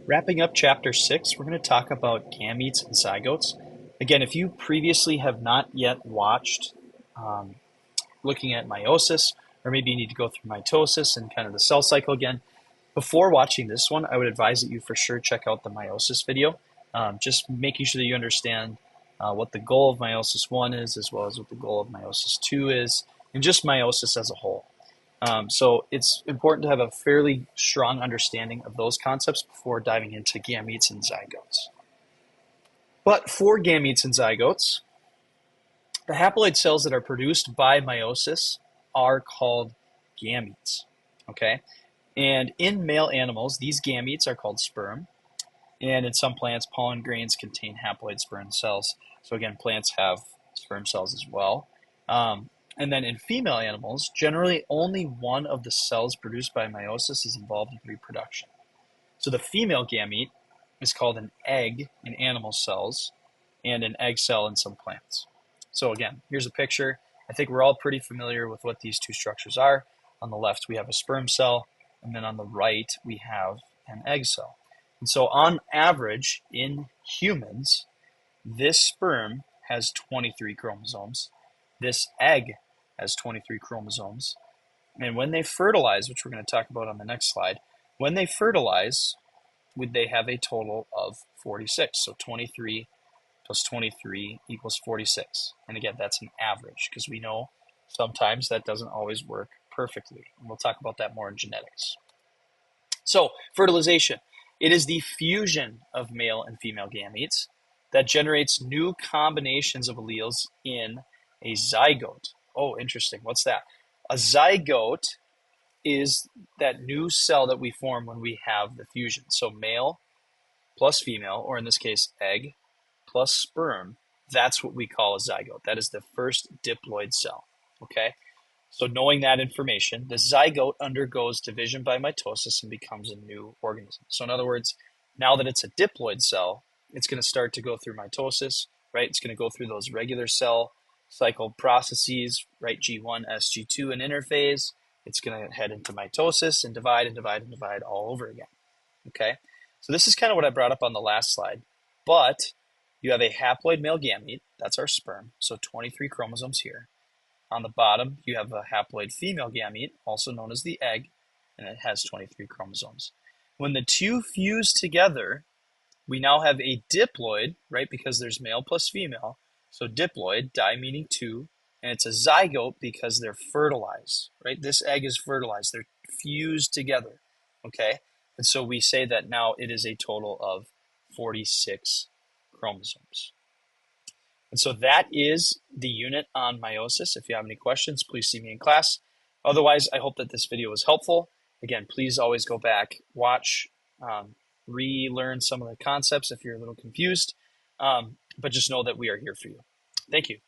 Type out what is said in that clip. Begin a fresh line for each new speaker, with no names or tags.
Wrapping up chapter 6, we're going to talk about gametes and zygotes. Again, if you previously have not yet watched um, looking at meiosis, or maybe you need to go through mitosis and kind of the cell cycle again, before watching this one, I would advise that you for sure check out the meiosis video, just making sure that you understand what the goal of meiosis 1 is, as well as what the goal of meiosis 2 is, and just meiosis as a whole. So it's important to have a fairly strong understanding of those concepts before diving into gametes and zygotes. But for gametes and zygotes, the haploid cells that are produced by meiosis are called gametes, okay? And in male animals, these gametes are called sperm. And in some plants, pollen grains contain haploid sperm cells. So again, plants have sperm cells as well. And then in female animals, generally only one of the cells produced by meiosis is involved in reproduction. So the female gamete is called an egg in animal cells and an egg cell in some plants. So again, here's a picture. I think we're all pretty familiar with what these two structures are. On the left, we have a sperm cell, and then on the right, we have an egg cell. And so on average, in humans, this sperm has 23 chromosomes. This egg has 23 chromosomes. And when they fertilize, which we're going to talk about on the next slide, when they fertilize, they have a total of 46. So 23 plus 23 equals 46. And again, that's an average because we know sometimes that doesn't always work perfectly. And we'll talk about that more in genetics. So fertilization, it is the fusion of male and female gametes that generates new combinations of alleles in a zygote. Oh, interesting. What's that? A zygote is that new cell that we form when we have the fusion. So male plus female, or in this case, egg plus sperm, that's what we call a zygote. That is the first diploid cell, okay? So knowing that information, the zygote undergoes division by mitosis and becomes a new organism. So in other words, now that it's a diploid cell, it's going to start to go through mitosis, right? It's going to go through those regular cell cycle processes, right? G1, S, G2, and interphase. It's going to head into mitosis and divide and divide and divide all over again, okay? So this is kind of what I brought up on the last slide, but you have a haploid male gamete, that's our sperm, so 23 chromosomes here. On the bottom, you have a haploid female gamete, also known as the egg, and it has 23 chromosomes. When the two fuse together, we now have a diploid, right, because there's male plus female. So diploid, di meaning two, and it's a zygote because they're fertilized, right? This egg is fertilized. They're fused together, okay? And so we say that now it is a total of 46 chromosomes. And so that is the unit on meiosis. If you have any questions, please see me in class. Otherwise, I hope that this video was helpful. Again, please always go back, watch, relearn some of the concepts if you're a little confused. But just know that we are here for you. Thank you.